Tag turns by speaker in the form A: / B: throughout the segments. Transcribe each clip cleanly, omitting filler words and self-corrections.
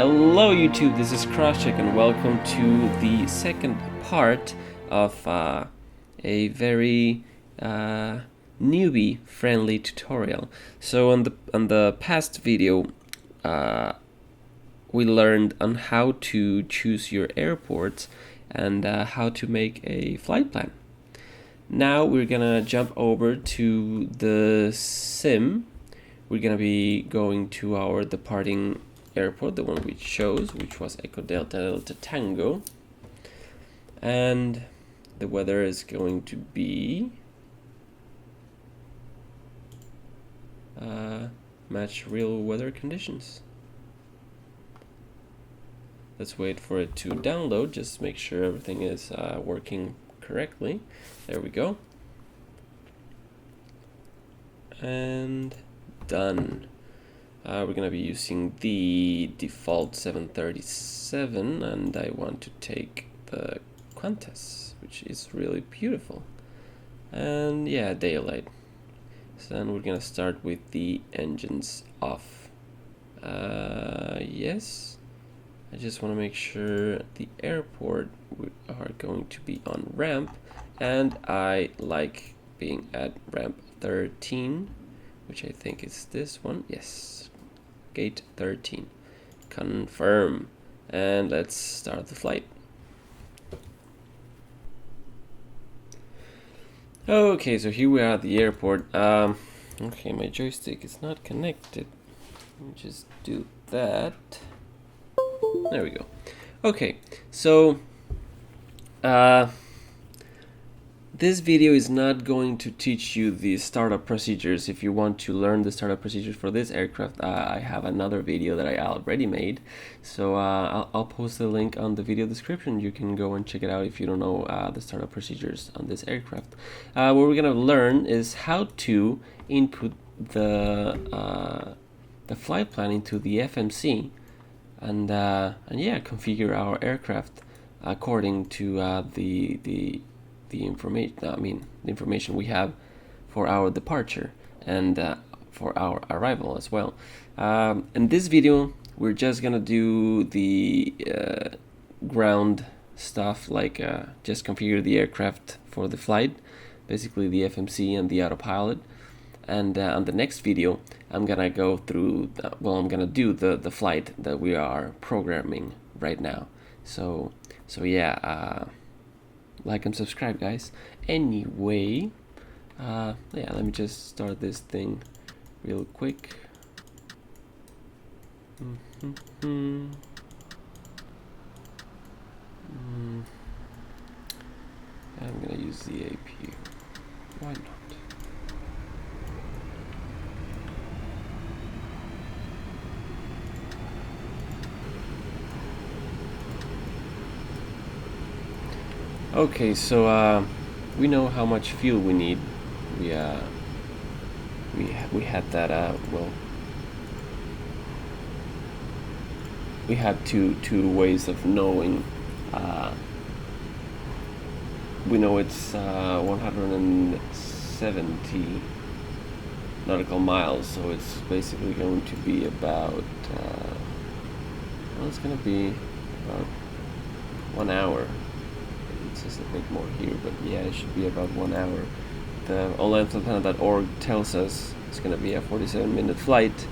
A: Hello YouTube, this is Crosscheck and welcome to the second part of a very newbie friendly tutorial. So on the past video we learned on how to choose your airports and how to make a flight plan. Now we're gonna jump over to the sim. We're gonna be going to our departing airport, the one we chose, which was Echo Delta Delta Tango, and the weather is going to be match real weather conditions. Let's wait for it to download, just make sure everything is working correctly. There we go, and done. We're gonna be using the default 737, and I want to take the Qantas, which is really beautiful. And yeah, daylight. So then we're gonna start with the engines off. Yes, I just want to make sure the airport we are going to be on ramp, and I like being at ramp 13, which I think is this one. Yes, gate 13. Confirm, and let's start the flight. Okay, so here we are at the airport. Okay, my joystick is not connected. Let me just do that. There we go. Okay, so this video is not going to teach you the startup procedures. If you want to learn the startup procedures for this aircraft, I have another video that I already made. So I'll post the link on the video description. You can go and check it out if you don't know the startup procedures on this aircraft. What we're gonna learn is how to input the flight plan into the FMC, and yeah, configure our aircraft according to the information we have for our departure and for our arrival as well. In this video, we're just gonna do the ground stuff, like just configure the aircraft for the flight, basically the FMC and the autopilot. And on the next video, I'm gonna go through I'm gonna do the flight that we are programming right now. So yeah, like and subscribe, guys. Anyway, yeah, let me just start this thing real quick. I'm gonna use the APU. Why not? Okay, so we know how much fuel we need. We had that well, we had two ways of knowing. We know it's 170 nautical miles, so it's basically going to be about well, it's going to be about 1 hour. It's just a bit more here, but yeah, it should be about 1 hour. The onlineflightplan.org tells us it's going to be a 47-minute flight,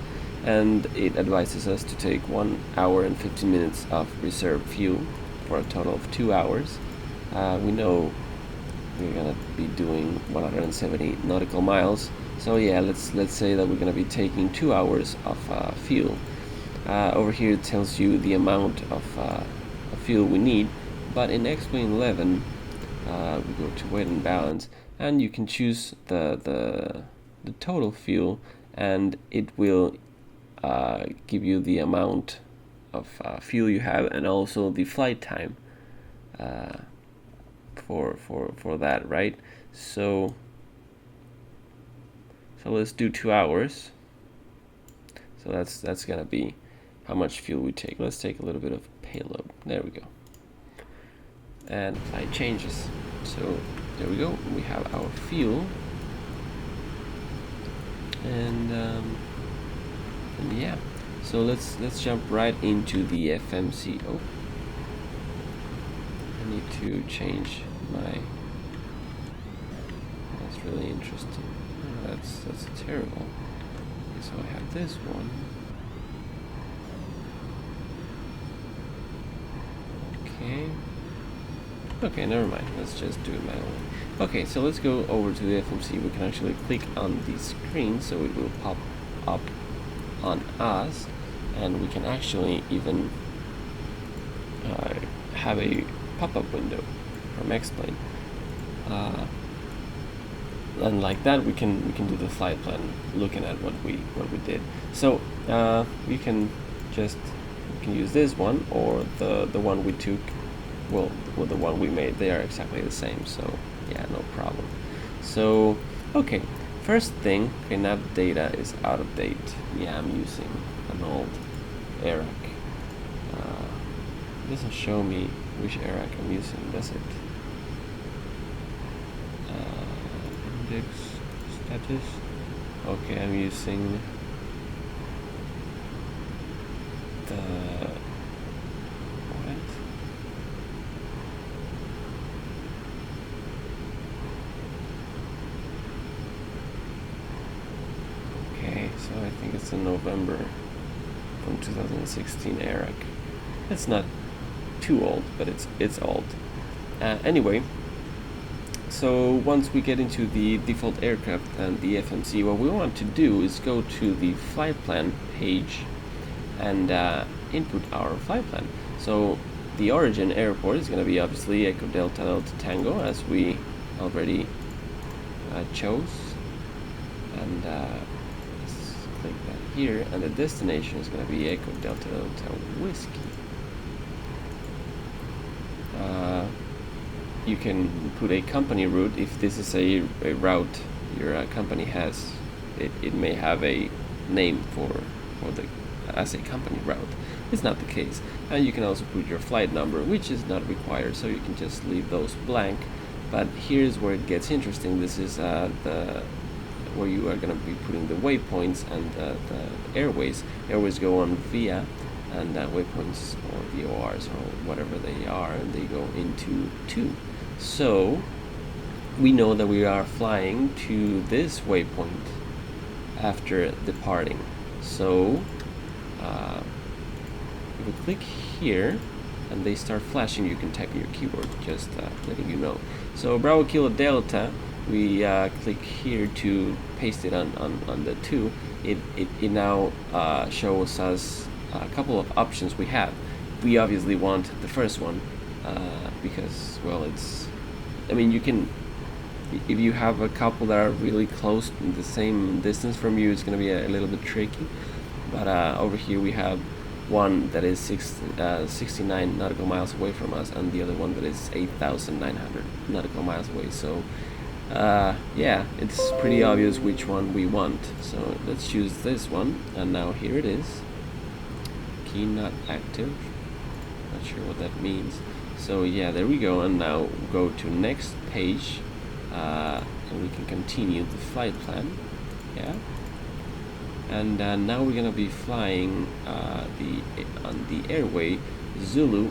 A: and it advises us to take 1 hour and 15 minutes of reserve fuel for a total of 2 hours. We know we're going to be doing 170 nautical miles, so yeah, let's say that we're going to be taking 2 hours of fuel. Over here it tells you the amount of fuel we need. But in X-Wing 11, we go to weight and balance, and you can choose the total fuel, and it will give you the amount of fuel you have, and also the flight time for that, right? So let's do 2 hours. So that's gonna be how much fuel we take. Let's take a little bit of payload. There we go. And flight changes. So there we go. We have our fuel, and yeah. So let's jump right into the FMC. Oh, I need to change my. That's really interesting. Oh, that's terrible. Okay, so I have this one. Okay. Okay, never mind. Let's just do it manually. Okay, so let's go over to the FMC. We can actually click on the screen, so it will pop up on us, and we can actually even have a pop-up window from X-Plane. And like that, we can do the flight plan, looking at what we did. So we can use this one or the one we took. Well, the one we made, they are exactly the same. So yeah, no problem. So okay, first thing, okay, nav data is out of date. Yeah, I'm using an old ARAC. It doesn't show me which ARAC I'm using, does it? Index status. Okay, I'm using the what? Okay, so I think it's in November from 2016 ARAC. It's not too old, but it's old. Anyway, so once we get into the default aircraft and the FMC, what we want to do is go to the flight plan page and input our flight plan. So the origin airport is going to be obviously Echo Delta Delta Tango, as we already chose, and let's click that here, and the destination is going to be Echo Delta Delta Whiskey. You can put a company route if this is a route your company has. It may have a name for the as a company route. It's not the case. And you can also put your flight number, which is not required, so you can just leave those blank. But here's where it gets interesting. This is where you are going to be putting the waypoints and the airways. Airways go on VIA, and waypoints or VORs or whatever they are, and they go into 2. So we know that we are flying to this waypoint after departing. So if we click here and they start flashing, you can type in your keyboard, just letting you know. So Bravo Kilo Delta, we click here to paste it on the 2. It now shows us a couple of options we have. We obviously want the first one because, well, you can, if you have a couple that are really close in the same distance from you, it's going to be a little bit tricky. But over here we have one that is 69 nautical miles away from us, and the other one that is 8,900 nautical miles away. So yeah, it's pretty obvious which one we want. So let's choose this one, and now here it is. Key not active. Not sure what that means. So yeah, there we go, and now go to next page, and we can continue the flight plan. Yeah, and now we're gonna be flying on the airway Zulu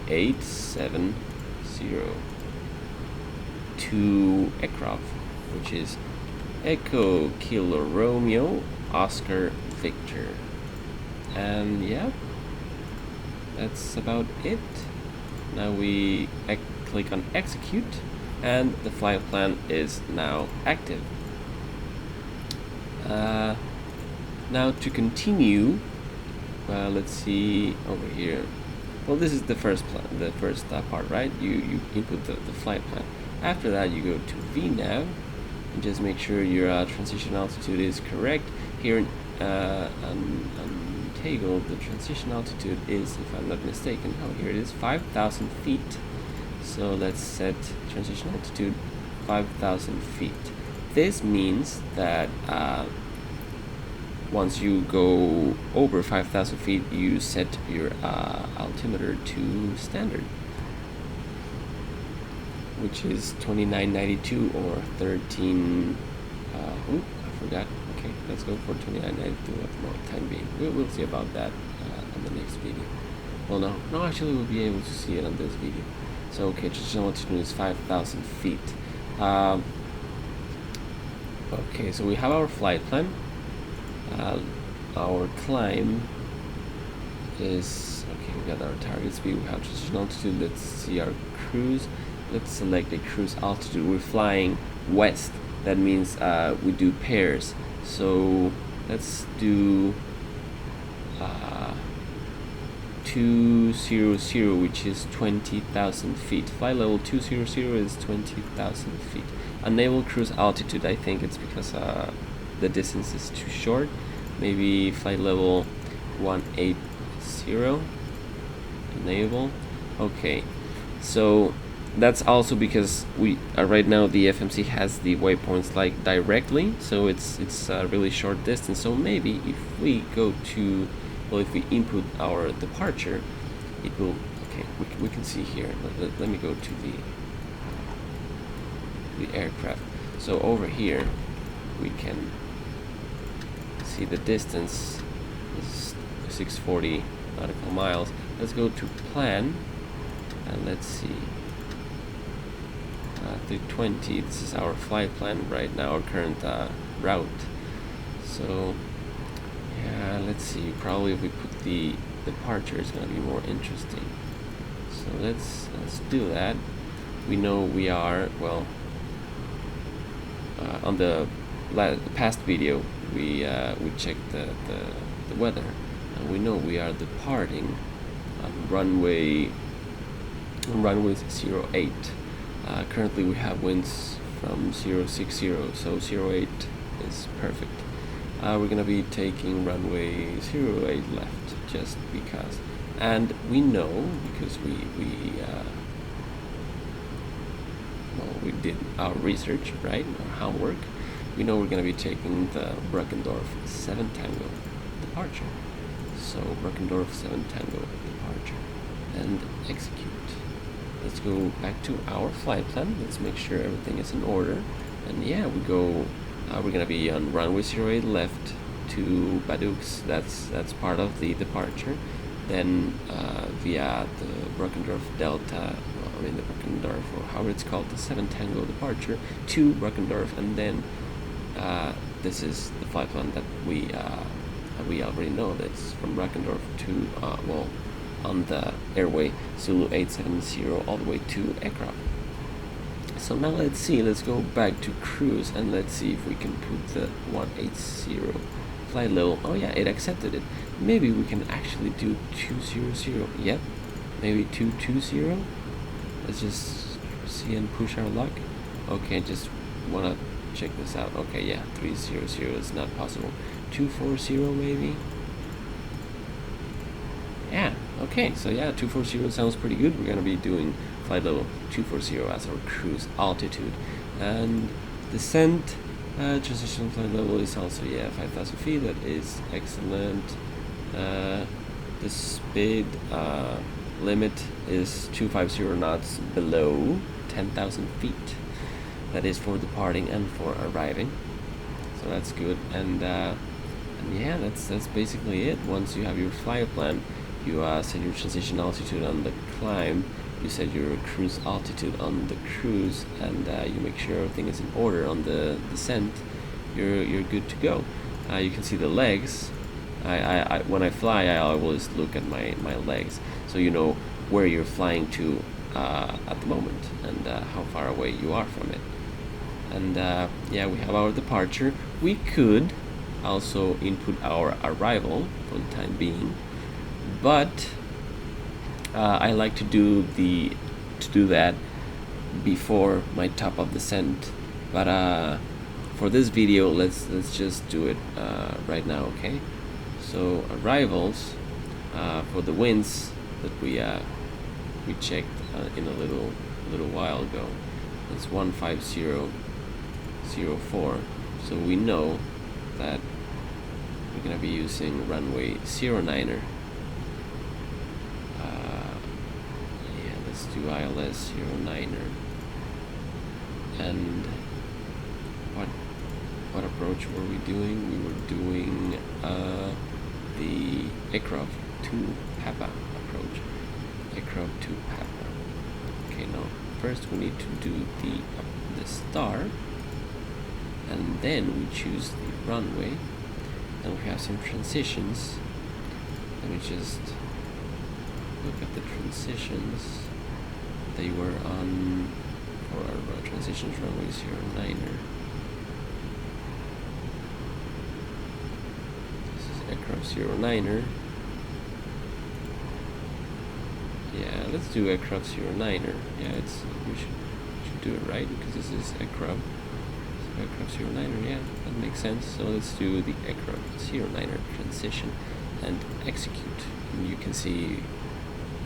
A: 870 to Ekrov, which is Echo Kilo Romeo Oscar Victor. And yeah, that's about it. Now we click on execute, and the flight plan is now active. Now to continue, let's see over here. Well, this is the first plan, the first part, right? You input the flight plan. After that, you go to VNav and just make sure your transition altitude is correct. Here on Tegel, the transition altitude is, if I'm not mistaken, here it is, 5,000 feet. So let's set transition altitude 5,000 feet. This means that once you go over 5,000 feet, you set your altimeter to standard, which is 2992 or 13. I forgot. Okay, let's go for 29.92 at the time being. We'll see about that on the next video. Well, no, actually we'll be able to see it on this video. So okay, transitional altitude is 5,000 feet. Okay, so we have our flight plan. Our climb is okay. We got our target speed. We have transitional altitude. Let's see our cruise. Let's select a cruise altitude. We're flying west. That means we do pairs. So let's do 200, which is 20,000 feet. Flight level 200 is 20,000 feet. Enable cruise altitude. I think it's because the distance is too short. Maybe flight level 180. Enable. Okay, so that's also because we right now the FMC has the waypoints like directly, so it's really short distance. So maybe if we go to, well, if we input our departure, it will, okay, we can see here. Let me go to the aircraft. So over here we can see the distance is 640 nautical miles. Let's go to plan and let's see. 320. This is our flight plan right now, our current route. So yeah, let's see. Probably if we put the departure, it's gonna be more interesting. So let's do that. We know we are, well, on the past video we checked the weather, and we know we are departing on runway 08. Currently we have winds from 060, so 08 is perfect. We're gonna be taking runway 08 left just because, and we know because we did our research, right, our homework. We know we're gonna be taking the Brückendorf 7 Tango departure. So Brückendorf 7 Tango departure and execute. Let's go back to our flight plan. Let's make sure everything is in order. And yeah, we go. We're gonna be on runway 08 left to Badux. That's part of the departure. Then via the Brückendorf Delta, the Brückendorf, or however it's called, the 7 Tango departure to Brückendorf, and then this is the flight plan that we already know. That's from Brückendorf to well, on the airway Zulu 870 all the way to Ekra. So now let's go back to cruise and let's see if we can put the 180 flight level. Oh yeah, it accepted it. Maybe we can actually do 200. Yep, maybe 220. Let's just see and push our luck. Okay, just wanna check this out. Okay, yeah, 300 is not possible. 240 maybe. Yeah, okay, so yeah, 240 sounds pretty good. We're gonna be doing flight level 240 as our cruise altitude. And descent, transitional flight level is also, yeah, 5,000 feet. That is excellent. The speed limit is 250 knots below 10,000 feet. That is for departing and for arriving. So that's good. And yeah, that's basically it. Once you have your flight plan, you set your transition altitude on the climb, you set your cruise altitude on the cruise, and you make sure everything is in order on the descent, you're good to go. You can see the legs. I when I fly, I always look at my legs, so you know where you're flying to at the moment and how far away you are from it. And yeah, we have our departure. We could also input our arrival for the time being, but I like to do that before my top of descent. But for this video, let's just do it right now, okay? So arrivals for the winds that we checked in a little while ago. It's 15004. So we know that we're gonna be using runway 09er. Yeah, let's do ILS 09er. And what? what approach were we doing? We were doing the aircraft to Papa approach. Aircraft to Papa. Okay, now first we need to do the start, and then we choose the runway, and we have some transitions. Let me just look at the transitions. They were on for our transitions runway 09er. This is aircraft 09er. Yeah, let's do aircraft 09er. Yeah, we should do it right because this is aircraft. So aircraft 09er, yeah, that makes sense. So let's do the aircraft 09er transition and execute. And you can see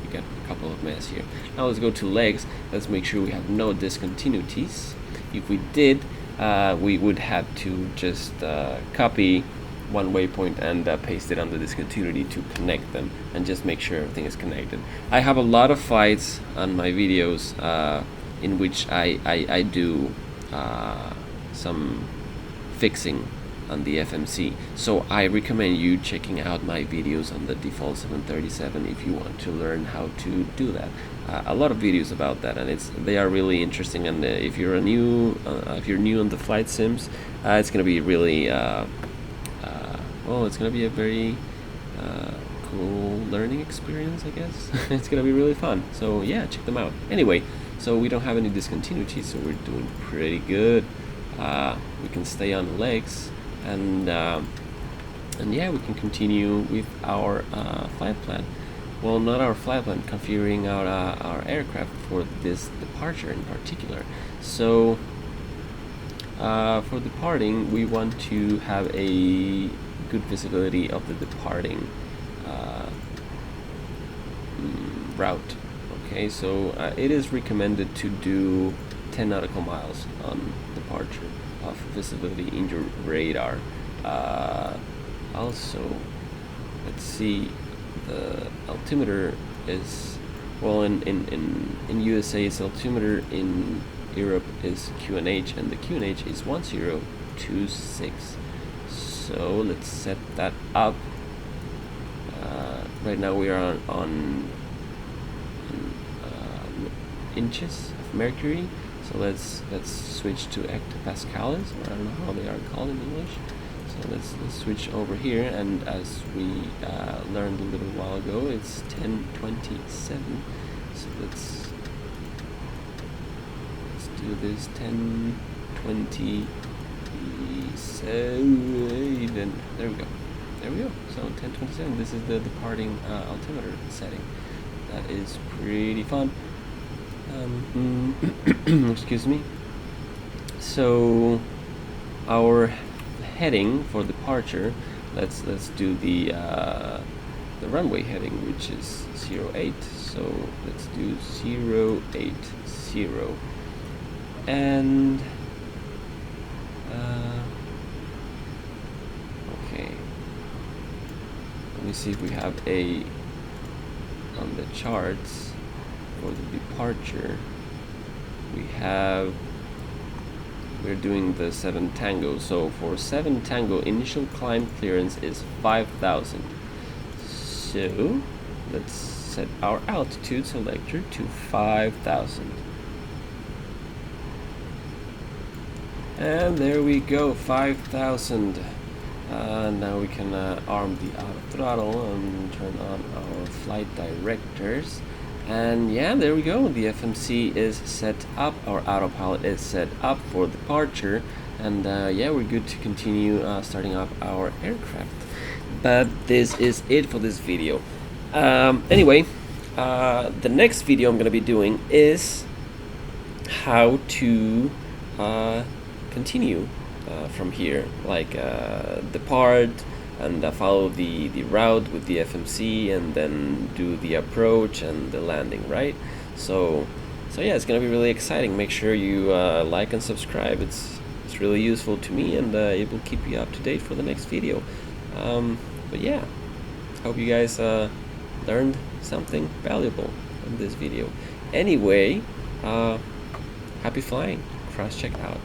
A: we got a couple of mess here. Now let's go to legs. Let's make sure we have no discontinuities. If we did, we would have to just copy one waypoint and paste it on the discontinuity to connect them, and just make sure everything is connected. I have a lot of fights on my videos in which I do some fixing on the FMC, so I recommend you checking out my videos on the default 737 if you want to learn how to do that. A lot of videos about that, and they are really interesting. And if you're new on the flight sims, it's gonna be really it's gonna be a very cool learning experience, I guess. It's gonna be really fun. So yeah, check them out. Anyway, so we don't have any discontinuities, so we're doing pretty good. We can stay on legs, and yeah, we can continue with our flight plan. Well, not our flight plan, configuring out our aircraft for this departure in particular. So for departing, we want to have a good visibility of the departing route. Okay, so it is recommended to do 10 nautical miles on departure of visibility in your radar. Also, let's see, the altimeter is, well, in USA it's altimeter, in Europe is QNH, and the QNH is 1026. So let's set that up. Right now we are on inches of mercury. So let's switch to hectopascals, or I don't know how they are called in English. So let's switch over here, and as we learned a little while ago, it's 1027. So let's do this 1027. There we go. So 1027. This is the departing altimeter setting. That is pretty fun. Excuse me. So our heading for departure, let's do the runway heading, which is 08. So let's do 080, and okay, let me see if we have a on the charts for the departure. We're doing the 7 Tango. So for 7 Tango, initial climb clearance is 5,000. So let's set our altitude selector to 5,000. And there we go, 5,000. Now we can arm the auto throttle and turn on our flight directors. And yeah, there we go. The FMC is set up. Our autopilot is set up for departure. And yeah, we're good to continue starting up our aircraft. But this is it for this video. Anyway, the next video I'm going to be doing is how to continue from here, like depart and follow the route with the FMC, and then do the approach and the landing, right? So yeah, it's gonna be really exciting. Make sure you like and subscribe. It's really useful to me, and it will keep you up to date for the next video. But yeah, hope you guys learned something valuable in this video. Anyway, happy flying. Cross check out.